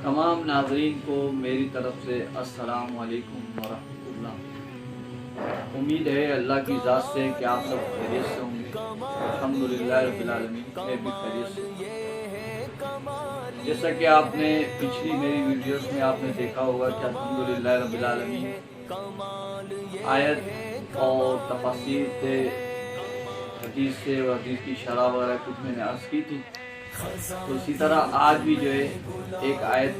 تمام ناظرین کو میری طرف سے السلام علیکم ورحمۃ اللہ۔ امید ہے اللہ کی ذات سے کہ آپ سب خیریت سے ہوں گے۔ الحمدللہ رب العالمین، میں بھی خیریت سے ہوں۔ جیسا کہ آپ نے پچھلی میری ویڈیوز میں آپ نے دیکھا ہوگا کہ الحمدللہ رب العالمین آیت اور تفاسیر سے حدیث سے اور حدیث کی شرح وغیرہ کچھ میں نے عرض کی تھی، تو اسی طرح آج بھی جو ہے ایک آیت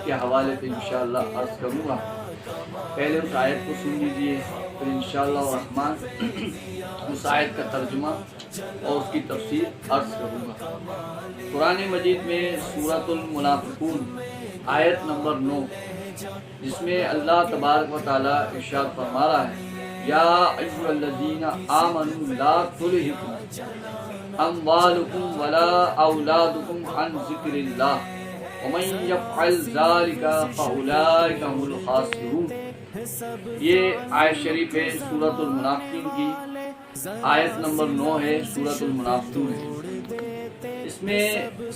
کے حوالے سے انشاءاللہ عرض کروں گا۔ پہلے اس آیت کو سن لیجئے، پھر انشاءاللہ الرحمن اس آیت کا ترجمہ اور اس کی تفسیر عرض کروں گا۔ قرآن مجید میں سورۃ المنافقون آیت نمبر 9، جس میں اللہ تبارک و تعالیٰ ارشاد فرما رہا ہے، یا ایھا الذین آمنوا لا تلھکم اموالکم ولا اولادکم عن ذکر اللہ ومن یفعل ذلک فاولئک هم الخاسرون۔ یہ آیت شریف ہے سورۃ المنافقین کی، آیت نمبر 9 ہے سورۃ المنافقون ہے۔ اس میں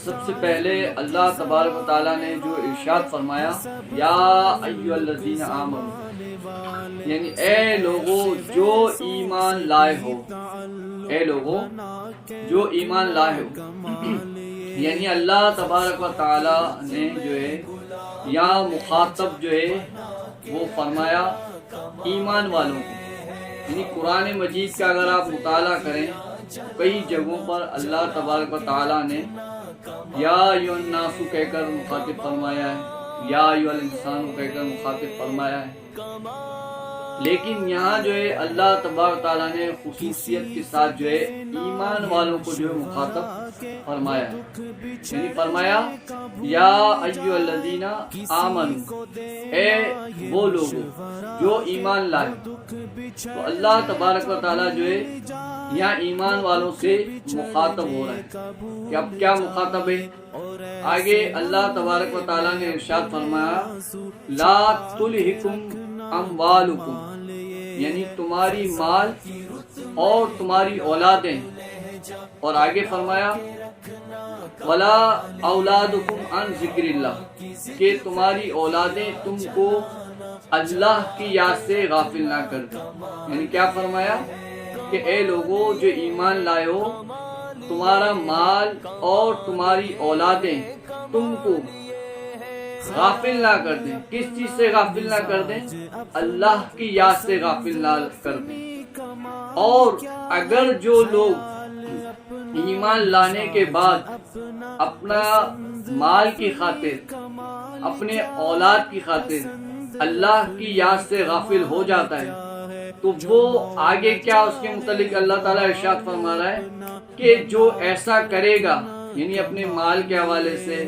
سب سے پہلے اللہ تبارک و تعالیٰ نے جو ارشاد فرمایا، یا ایھا الذین آمنوا، یعنی اے لوگو جو ایمان لائے ہو، اے لوگو جو ایمان لائے ہو، یعنی اللہ تبارک و تعالیٰ نے جو ہے یا مخاطب جو ہے وہ فرمایا ایمان والوں کو۔ یعنی قرآن مجید کا اگر آپ مطالعہ کریں، کئی جگہوں پر اللہ تبارک و تعالیٰ نے یا ایھا الناس کہہ کر مخاطب فرمایا ہے، یا ایھا الانسان کہہ کر مخاطب فرمایا ہے، لیکن یہاں جو ہے اللہ تبارک تعالیٰ نے خصوصیت کے ساتھ جو ہے ایمان والوں کو جو ہے مخاطب فرمایا ہے، یعنی فرمایا یا ایھا الذین آمنوا، اے وہ لوگ جو ایمان لائے۔ تو اللہ تبارک و تعالیٰ جو ہے یہاں ایمان والوں سے مخاطب ہو رہا ہے کہ اب کیا مخاطب ہے؟ آگے اللہ تبارک و تعالیٰ نے ارشاد فرمایا، لا تلھکم اموالکم، یعنی تمہاری مال اور تمہاری اولادیں، اور آگے فرمایا ولا اولادکم عن ذکر اللہ، کہ تمہاری اولادیں تم کو اللہ کی یاد سے غافل نہ کر دیں۔ یعنی کیا فرمایا کہ اے لوگو جو ایمان لائے ہو، تمہارا مال اور تمہاری اولادیں تم کو غافل نہ کر دیں۔ کس چیز سے غافل نہ کر دیں؟ اللہ کی یاد سے غافل نہ کر دیں۔ اور اگر جو لوگ ایمان لانے کے بعد اپنا مال کی خاطر، اپنے اولاد کی خاطر اللہ کی یاد سے غافل ہو جاتا ہے، تو وہ آگے کیا اس کے متعلق اللہ تعالیٰ ارشاد فرما رہا ہے کہ جو ایسا کرے گا، یعنی اپنے مال کے حوالے سے،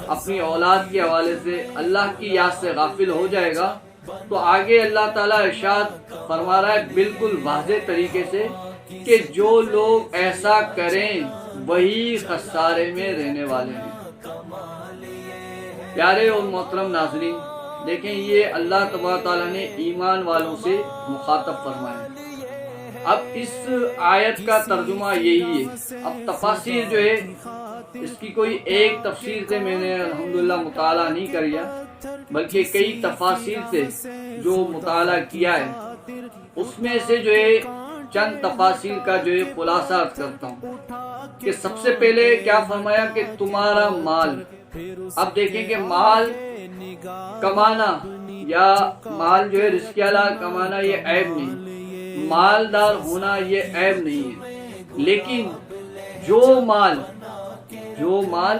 اپنی اولاد کے حوالے سے اللہ کی یاد سے غافل ہو جائے گا، تو آگے اللہ تعالیٰ ارشاد فرما رہا ہے بالکل واضح طریقے سے کہ جو لوگ ایسا کریں وہی خسارے میں رہنے والے ہیں۔ پیارے اور محترم ناظرین، دیکھیں یہ اللہ تبارک تعالیٰ نے ایمان والوں سے مخاطب فرمایا۔ اب اس آیت کا ترجمہ یہی ہے۔ اب تفاسیر جو ہے اس کی کوئی ایک تفسیر سے میں نے الحمدللہ مطالعہ نہیں کیا، بلکہ کئی تفاسیر سے جو مطالعہ کیا ہے، اس میں سے جو ہے چند تفاسیر کا جو ہے خلاصہ کرتا ہوں کہ سب سے پہلے کیا فرمایا کہ تمہارا مال۔ اب دیکھیں کہ مال کمانا یا مال جو ہے رزق حلال کمانا یہ عیب نہیں، مالدار ہونا یہ عیب نہیں ہے، لیکن جو مال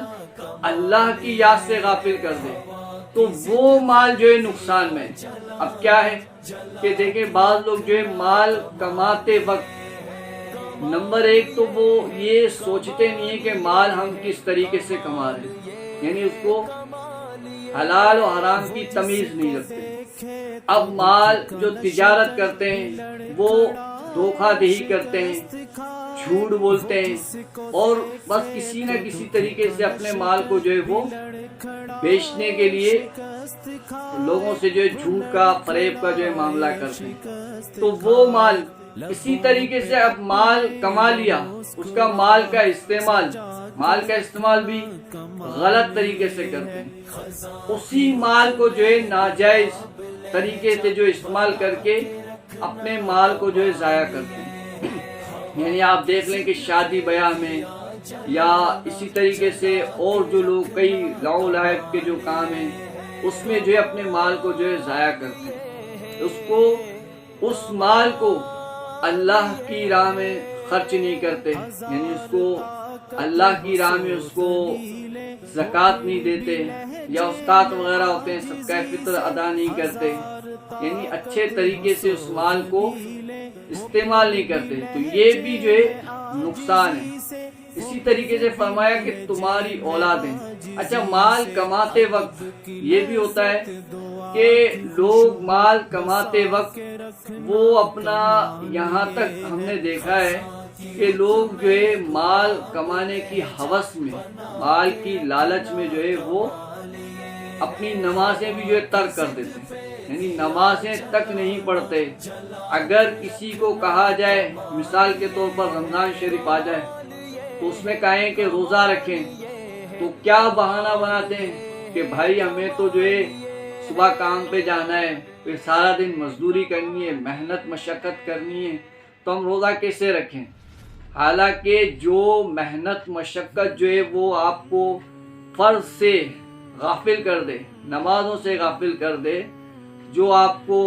اللہ کی یاد سے غافل کر دے تو وہ مال جو ہے نقصان میں۔ اب کیا ہے کہ دیکھیں بعض لوگ جو ہے مال کماتے وقت نمبر ایک تو وہ یہ سوچتے نہیں ہے کہ مال ہم کس طریقے سے کما رہے ہیں، یعنی اس کو حلال و حرام کی تمیز نہیں رکھتے۔ اب مال جو تجارت کرتے ہیں وہ دھوکہ دہی کرتے ہیں، جھوٹ بولتے ہیں، اور بس کسی نہ کسی طریقے سے اپنے مال کو جو ہے وہ بیچنے کے لیے لوگوں سے جو ہے جھوٹ کا، فریب کا جو ہے معاملہ کرتے ہیں۔ تو وہ مال اسی طریقے سے اب مال کما لیا، اس کا مال کا استعمال بھی غلط طریقے سے کرتے ہیں، اسی مال کو جو ہے ناجائز طریقے سے جو استعمال کر کے اپنے مال کو جو ہے ضائع کرتے ہیں۔ یعنی آپ دیکھ لیں کہ شادی بیاہ میں یا اسی طریقے سے اور جو لوگ کئی لعب و لعب کے جو کام ہیں اس میں جو ہے اپنے مال کو جو ہے ضائع کرتے ہیں، اس مال کو اللہ کی راہ میں خرچ نہیں کرتے، یعنی اس کو اللہ کی راہ میں اس کو زکوٰۃ نہیں دیتے، یا استاد وغیرہ ہوتے ہیں صدقہ فطر ادا نہیں کرتے، یعنی اچھے طریقے سے اس مال کو استعمال نہیں کرتے، تو یہ بھی جو ہے نقصان ہے۔ اسی طریقے سے فرمایا کہ تمہاری اولادیں، اچھا مال کماتے وقت یہ بھی ہوتا ہے کہ لوگ مال کماتے وقت وہ اپنا، یہاں تک ہم نے دیکھا ہے کہ لوگ جو ہے مال کمانے کی ہوس میں، مال کی لالچ میں جو ہے وہ اپنی نمازیں بھی جو ہے ترک کر دیتے ہیں، یعنی نمازیں تک نہیں پڑھتے۔ اگر کسی کو کہا جائے، مثال کے طور پر رمضان شریف آ جائے تو اس میں کہیں کہ روزہ رکھیں، تو کیا بہانہ بناتے ہیں کہ بھائی ہمیں تو جو ہے صبح کام پہ جانا ہے، پھر سارا دن مزدوری کرنی ہے، محنت مشقت کرنی ہے، تو ہم روزہ کیسے رکھیں؟ حالانکہ جو محنت مشقت جو ہے وہ آپ کو فرض سے غافل کر دے، نمازوں سے غافل کر دے، جو آپ کو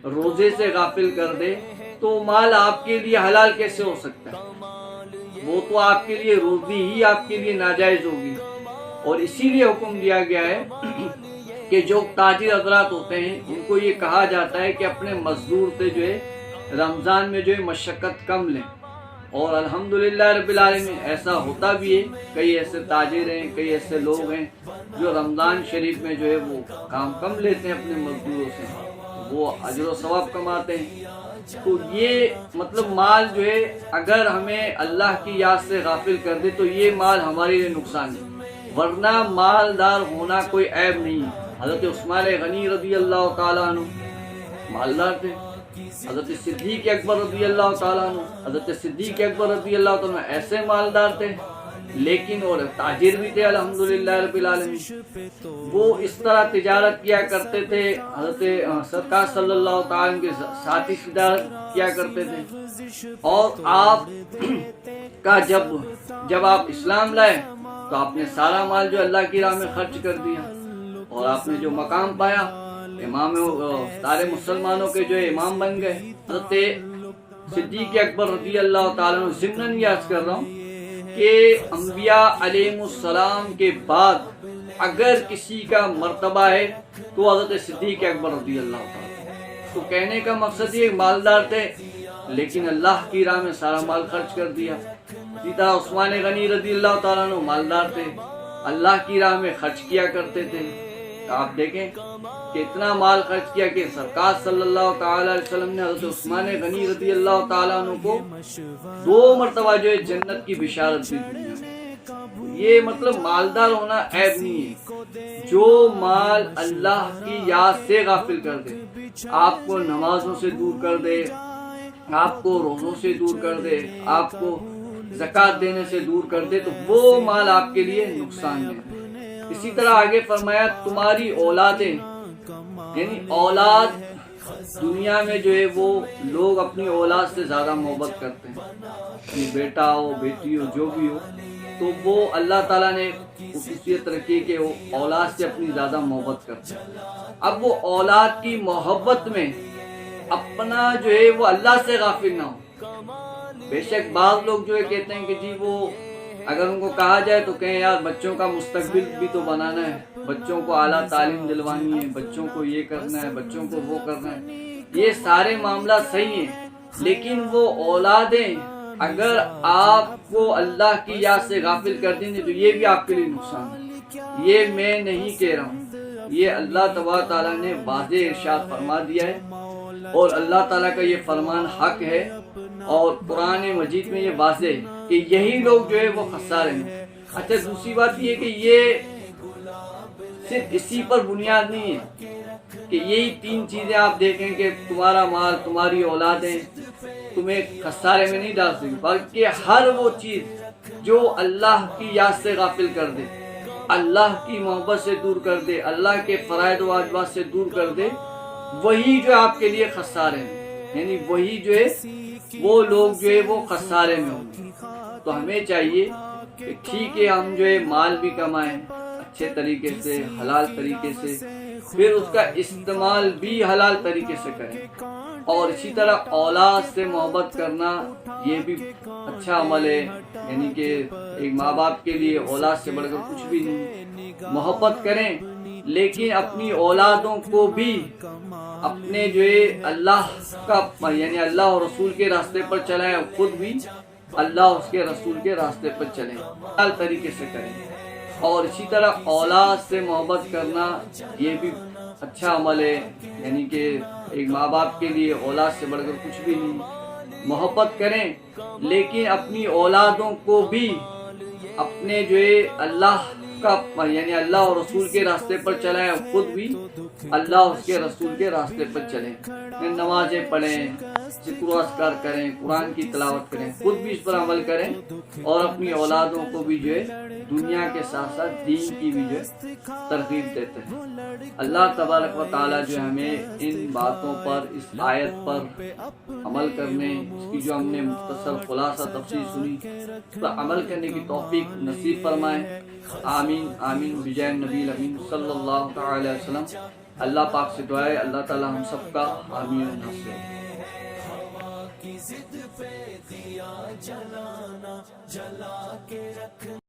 روزے سے غافل کر دے، تو مال آپ کے لیے حلال کیسے ہو سکتا ہے؟ وہ تو آپ کے لیے روزی ہی آپ کے لیے ناجائز ہوگی۔ اور اسی لیے حکم دیا گیا ہے کہ جو تاجر حضرات ہوتے ہیں ان کو یہ کہا جاتا ہے کہ اپنے مزدور سے جو ہے رمضان میں جو ہے مشقت کم لیں، اور الحمدللہ رب العالمین ایسا ہوتا بھی ہے، کئی ایسے تاجر ہیں، کئی ایسے لوگ ہیں جو رمضان شریف میں جو ہے وہ کام کم لیتے ہیں اپنے مزدوروں سے، وہ اجر و ثواب کماتے ہیں۔ تو یہ مطلب مال جو ہے اگر ہمیں اللہ کی یاد سے غافل کر دے تو یہ مال ہمارے لیے نقصان ہے، ورنہ مالدار ہونا کوئی عیب نہیں ہے۔ حضرت عثمان غنی رضی اللہ تعالیٰ عنہ مالدار تھے، حضرت صدیق اکبر رضی اللہ تعالیٰ عنہ، حضرت صدیق اکبر رضی اللہ تعالیٰ عنہ ایسے مالدار تھے، لیکن اور تاجر بھی تھے الحمدللہ رب العالمین۔ وہ اس طرح تجارت کیا کرتے تھے، حضرت سرکار صلی اللہ تعالیٰ کے ساتھی تجارت کیا کرتے تھے، اور آپ کا جب آپ اسلام لائے تو آپ نے سارا مال جو اللہ کی راہ میں خرچ کر دیا، اور آپ نے جو مقام پایا، امام سارے مسلمانوں کے جو امام بن گئے۔ حضرت صدیق اکبر رضی اللہ تعالیٰ عنہ، ضمناً یاد کر رہا ہوں کہ انبیاء علیہ السلام کے بعد اگر کسی کا مرتبہ ہے تو حضرت صدیق اکبر رضی اللہ تعالیٰ۔ تو کہنے کا مقصد یہ مالدار تھے لیکن اللہ کی راہ میں سارا مال خرچ کر دیا۔ اسی طرح عثمان غنی رضی اللہ تعالیٰ عنہ مالدار تھے، اللہ کی راہ میں خرچ کیا کرتے تھے۔ آپ دیکھیں کہ اتنا مال خرچ کیا کہ سرکار صلی اللہ تعالیٰ علیہ وسلم نے حضرت عثمان غنی رضی اللہ تعالیٰ عنہ کو 2 مرتبہ جو ہے جنت کی بشارت دی دنیا میں۔ یہ مطلب مالدار ہونا عیب نہیں ہے، جو مال اللہ کی یاد سے غافل کر دے، آپ کو نمازوں سے دور کر دے، آپ کو روزوں سے دور کر دے، آپ کو زکوٰۃ دینے سے دور کر دے، تو وہ مال آپ کے لیے نقصان دہ۔ اسی طرح آگے فرمایا تمہاری اولادیں، یعنی اولاد دنیا میں جو ہے وہ لوگ اپنی اولاد سے زیادہ محبت کرتے ہیں، اپنی بیٹا ہو بیٹی ہو جو بھی ہو، تو وہ اللہ تعالیٰ نے خصوصیت رکھی کہ وہ اولاد سے اپنی زیادہ محبت کرتے ہیں۔ اب وہ اولاد کی محبت میں اپنا جو ہے وہ اللہ سے غافل نہ ہو۔ بے شک بعض لوگ جو ہے کہتے ہیں کہ جی وہ اگر ان کو کہا جائے تو کہیں یار بچوں کا مستقبل بھی تو بنانا ہے، بچوں کو اعلیٰ تعلیم دلوانی ہے، بچوں کو یہ کرنا ہے، بچوں کو وہ کرنا ہے، یہ سارے معاملات صحیح ہیں، لیکن وہ اولادیں اگر آپ کو اللہ کی یاد سے غافل کر دیں گے تو یہ بھی آپ کے لیے نقصان ہے۔ یہ میں نہیں کہہ رہا ہوں، یہ اللہ تبارک تعالیٰ نے واضح ارشاد فرما دیا ہے، اور اللہ تعالیٰ کا یہ فرمان حق ہے، اور قرآن مجید میں یہ واضح ہے کہ یہی لوگ جو ہے وہ خسارے ہیں۔ اچھا دوسری بات یہ کہ یہ صرف اسی پر بنیاد نہیں ہے کہ یہی 3 چیزیں آپ دیکھیں کہ تمہارا مال، تمہاری اولادیں تمہیں خسارے میں نہیں ڈال سکے، بلکہ ہر وہ چیز جو اللہ کی یاد سے غافل کر دے، اللہ کی محبت سے دور کر دے، اللہ کے فرائض و واجبات سے دور کر دے، وہی جو آپ کے لیے خسارے ہیں، یعنی وہی جو ہے وہ لوگ جو ہے وہ خسارے میں ہوں گے۔ تو ہمیں چاہیے کہ ٹھیک ہے ہم جو ہے مال بھی کمائیں اچھے طریقے سے، حلال طریقے سے، پھر اس کا استعمال بھی حلال طریقے سے کریں، اور اسی طرح اولاد سے محبت کرنا یہ بھی اچھا عمل ہے، یعنی کہ ایک ماں باپ کے لیے اولاد سے بڑھ کر کچھ بھی نہیں، محبت کریں لیکن اپنی اولادوں کو بھی اپنے جو ہے اللہ کا یعنی اللہ اور رسول کے راستے پر چلائیں، خود بھی اللہ اور اس کے رسول کے راستے پر چلیں، حلال طریقے سے کریں۔ اور اسی طرح اولاد سے محبت کرنا یہ بھی اچھا عمل ہے، یعنی کہ ایک ماں باپ کے لیے اولاد سے بڑھ کر کچھ بھی نہیں، محبت کریں لیکن اپنی اولادوں کو بھی اپنے جو ہے اللہ کا یعنی اللہ اور رسول کے راستے پر چلائیں، خود بھی اللہ اور اس کے رسول کے راستے پر چلیں، نمازیں پڑھیں، ذکر و اذکار کریں، قرآن کی تلاوت کریں، خود بھی اس پر عمل کریں، اور اپنی اولادوں کو بھی جو ہے دنیا کے ساتھ ساتھ دین کی بھی جو ہے ترغیب دیتے ہیں۔ اللہ تبارک و تعالیٰ جو ہمیں ان باتوں پر، اس آیت پر عمل کرنے، اس کی جو ہم نے مختصر خلاصہ تفصیل سنی، اس پر عمل کرنے کی توفیق نصیب فرمائے، آمین آمین بجائے نبی الامین صلی اللہ تعالی علیہ وسلم۔ اللہ پاک سے دعا ہے اللہ تعالی ہم سب کا حامی و ناصر۔ ہوا کی ضد پہ دیا جلانا، جلا کے رکھ